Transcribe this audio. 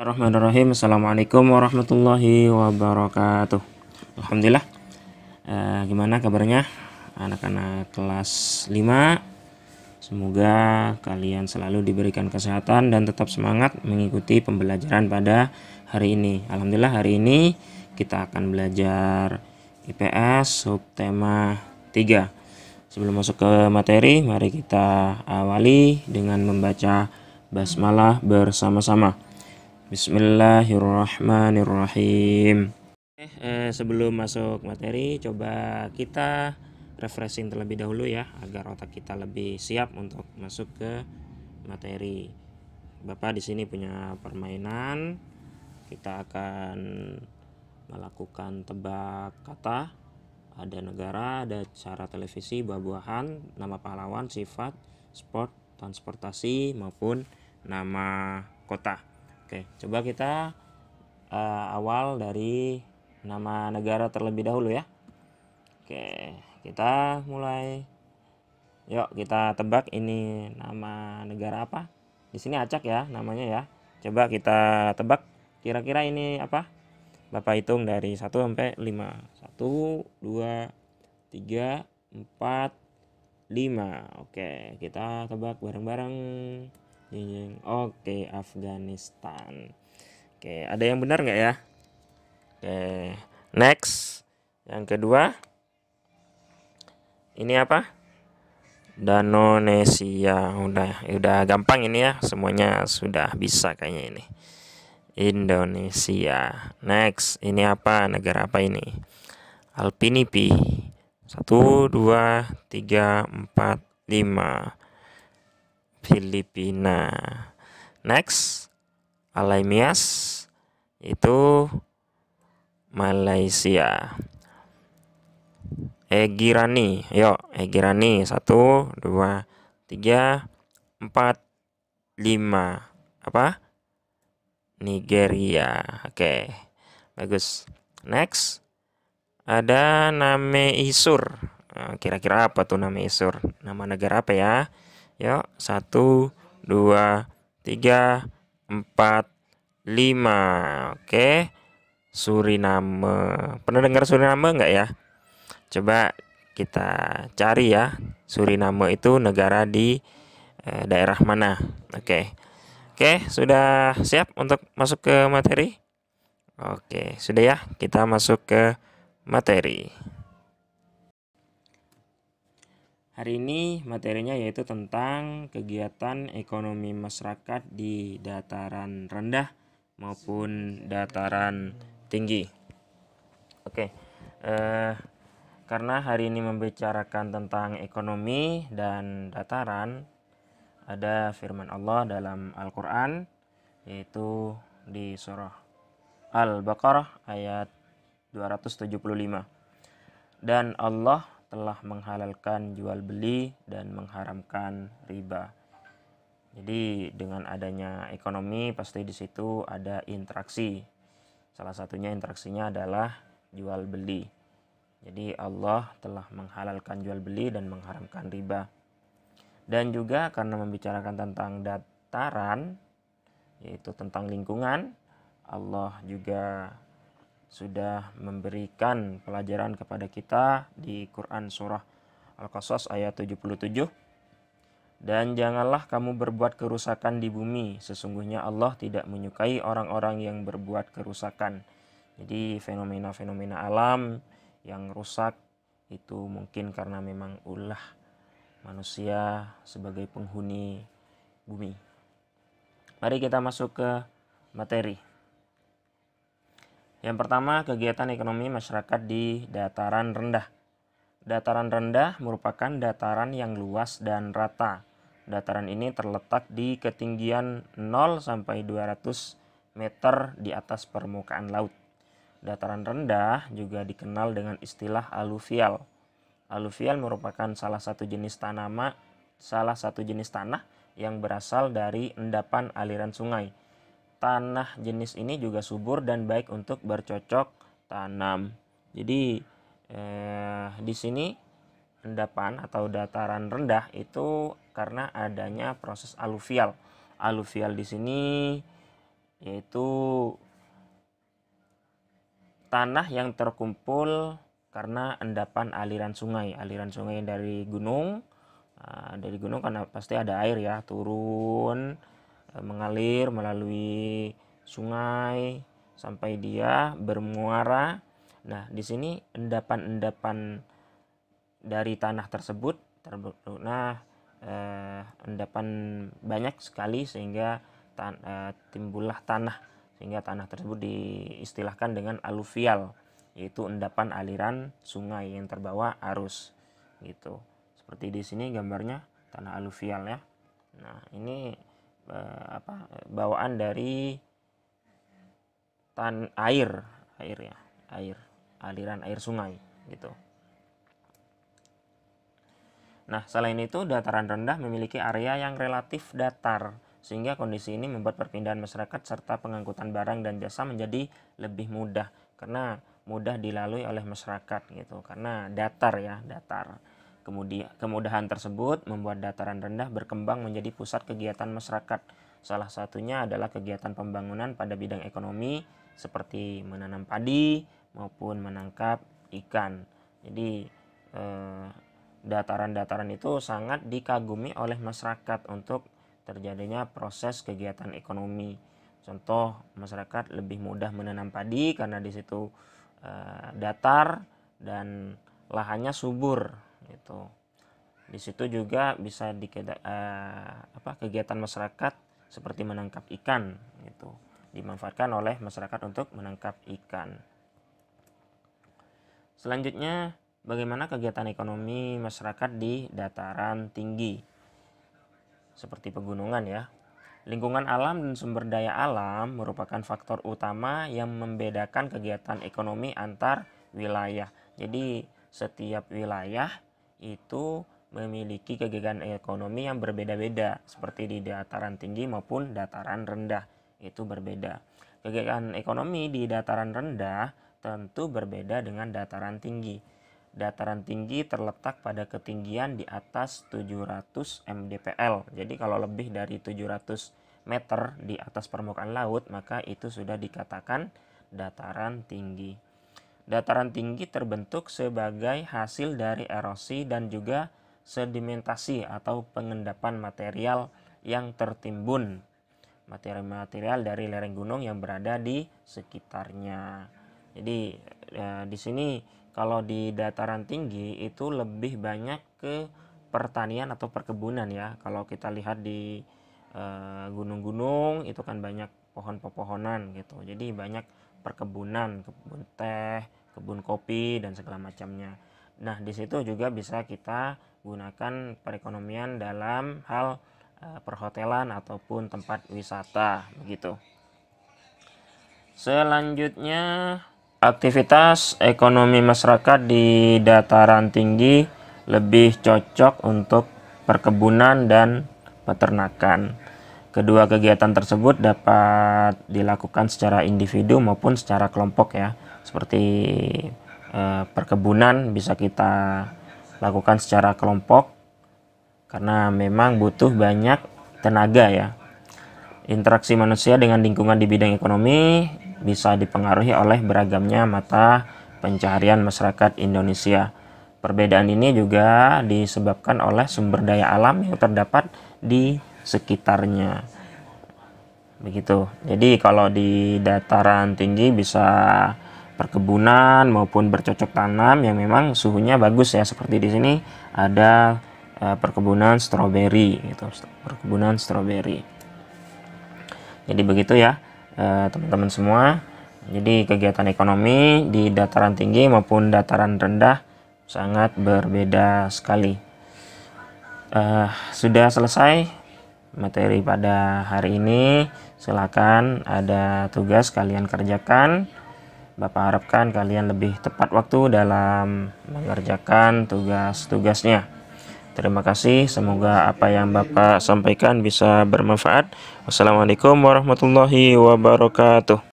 Bismillahirrahmanirrahim. Assalamualaikum warahmatullahi wabarakatuh. Alhamdulillah. Gimana kabarnya anak-anak kelas 5? Semoga kalian selalu diberikan kesehatan dan tetap semangat mengikuti pembelajaran pada hari ini. Alhamdulillah, hari ini kita akan belajar IPS subtema 3. Sebelum masuk ke materi, mari kita awali dengan membaca basmalah bersama-sama. Bismillahirrahmanirrahim. Sebelum masuk materi, coba kita refreshing terlebih dahulu ya, agar otak kita lebih siap untuk masuk ke materi. Bapak di sini punya permainan. Kita akan melakukan tebak kata. Ada negara, ada cara televisi, buah-buahan, nama pahlawan, sifat, sport, transportasi maupun nama kota. Oke, coba kita awal dari nama negara terlebih dahulu ya. Oke, kita mulai. Yuk kita tebak ini nama negara apa. Di sini acak ya namanya ya. Coba kita tebak kira-kira ini apa. Bapak hitung dari 1 sampai 5. 1, 2, 3, 4, 5. Oke, kita tebak bareng-bareng. Oke, Afghanistan. Oke, ada yang benar nggak ya? Oke, next. Yang kedua, ini apa? Indonesia. Udah gampang ini ya, semuanya sudah bisa kayaknya ini. Indonesia. Next, ini apa? Negara apa ini? Alpinipi. 1, 2, 3, 4, 5. Filipina. Next, Alaimias itu Malaysia. Egirani, yuk Egirani 1, 2, 3, 4, 5. Apa? Nigeria. Oke, bagus. Next, ada Name Isur. Kira-kira apa tuh Name Isur? Nama negara apa ya? Yuk, 1, 2, 3, 4, 5. Oke, Suriname. Pernah dengar Suriname nggak ya? Coba kita cari ya. Suriname itu negara di daerah mana? Oke, sudah siap untuk masuk ke materi? Oke, sudah ya. Kita masuk ke materi. Hari ini materinya yaitu tentang kegiatan ekonomi masyarakat di dataran rendah maupun dataran tinggi. Oke, karena hari ini membicarakan tentang ekonomi dan dataran, ada firman Allah dalam Al-Quran, yaitu di surah Al-Baqarah ayat 275. Dan Allah telah menghalalkan jual beli dan mengharamkan riba. Jadi dengan adanya ekonomi pasti di situ ada interaksi. Salah satunya interaksinya adalah jual beli. Jadi Allah telah menghalalkan jual beli dan mengharamkan riba. Dan juga karena membicarakan tentang dataran, yaitu tentang lingkungan, Allah juga sudah memberikan pelajaran kepada kita di Quran surah Al-Qasas ayat 77. Dan janganlah kamu berbuat kerusakan di bumi, sesungguhnya Allah tidak menyukai orang-orang yang berbuat kerusakan. Jadi fenomena-fenomena alam yang rusak itu mungkin karena memang ulah manusia sebagai penghuni bumi. Mari kita masuk ke materi. Yang pertama, kegiatan ekonomi masyarakat di dataran rendah. Dataran rendah merupakan dataran yang luas dan rata. Dataran ini terletak di ketinggian 0 sampai 200 meter di atas permukaan laut. Dataran rendah juga dikenal dengan istilah aluvial. Aluvial merupakan salah satu jenis tanah yang berasal dari endapan aliran sungai. Tanah jenis ini juga subur dan baik untuk bercocok tanam. Jadi di sini endapan atau dataran rendah itu karena adanya proses aluvial. Aluvial di sini yaitu tanah yang terkumpul karena endapan aliran sungai. Aliran sungai dari gunung. Dari gunung kan pasti ada air ya, turun mengalir melalui sungai sampai dia bermuara. Nah, di sini endapan-endapan dari tanah tersebut terbentuk. Nah, endapan banyak sekali sehingga timbullah tanah, sehingga tanah tersebut diistilahkan dengan aluvial, yaitu endapan aliran sungai yang terbawa arus gitu. Seperti di sini gambarnya tanah aluvial ya. Nah, ini bawaan dari air ya, aliran air sungai gitu. Nah, selain itu dataran rendah memiliki area yang relatif datar, sehingga kondisi ini membuat perpindahan masyarakat serta pengangkutan barang dan jasa menjadi lebih mudah karena mudah dilalui oleh masyarakat gitu, karena datar ya, datar. Kemudian kemudahan tersebut membuat dataran rendah berkembang menjadi pusat kegiatan masyarakat. Salah satunya adalah kegiatan pembangunan pada bidang ekonomi seperti menanam padi maupun menangkap ikan. Jadi dataran-dataran itu sangat dikagumi oleh masyarakat untuk terjadinya proses kegiatan ekonomi. Contoh, masyarakat lebih mudah menanam padi karena di situ datar dan lahannya subur gitu. Di situ juga bisa kegiatan masyarakat seperti menangkap ikan gitu, dimanfaatkan oleh masyarakat untuk menangkap ikan. Selanjutnya, bagaimana kegiatan ekonomi masyarakat di dataran tinggi seperti pegunungan ya. Lingkungan alam dan sumber daya alam merupakan faktor utama yang membedakan kegiatan ekonomi antar wilayah. Jadi setiap wilayah itu memiliki kegiatan ekonomi yang berbeda-beda, seperti di dataran tinggi maupun dataran rendah, itu berbeda. Kegiatan ekonomi di dataran rendah tentu berbeda dengan dataran tinggi. Dataran tinggi terletak pada ketinggian di atas 700 mdpl. Jadi kalau lebih dari 700 meter di atas permukaan laut, maka itu sudah dikatakan dataran tinggi. Dataran tinggi terbentuk sebagai hasil dari erosi dan juga sedimentasi atau pengendapan material yang tertimbun. Material-material dari lereng gunung yang berada di sekitarnya. Jadi di sini kalau di dataran tinggi itu lebih banyak ke pertanian atau perkebunan ya. Kalau kita lihat di gunung-gunung itu kan banyak pohon-pepohonan gitu. Jadi banyak perkebunan, kebun teh, kebun kopi dan segala macamnya. Nah, di situ juga bisa kita gunakan perekonomian dalam hal perhotelan ataupun tempat wisata begitu. Selanjutnya, aktivitas ekonomi masyarakat di dataran tinggi lebih cocok untuk perkebunan dan peternakan. Kedua kegiatan tersebut dapat dilakukan secara individu maupun secara kelompok ya. Seperti perkebunan bisa kita lakukan secara kelompok karena memang butuh banyak tenaga ya. Interaksi manusia dengan lingkungan di bidang ekonomi bisa dipengaruhi oleh beragamnya mata pencaharian masyarakat Indonesia. Perbedaan ini juga disebabkan oleh sumber daya alam yang terdapat di sekitarnya. Begitu. Jadi kalau di dataran tinggi bisa perkebunan maupun bercocok tanam yang memang suhunya bagus ya, seperti di sini ada perkebunan stroberi gitu, perkebunan stroberi. Jadi begitu ya teman-teman semua. Jadi kegiatan ekonomi di dataran tinggi maupun dataran rendah sangat berbeda sekali. Sudah selesai materi pada hari ini. Silakan ada tugas kalian kerjakan. Bapak harapkan kalian lebih tepat waktu dalam mengerjakan tugas-tugasnya. Terima kasih, semoga apa yang Bapak sampaikan bisa bermanfaat. Wassalamualaikum warahmatullahi wabarakatuh.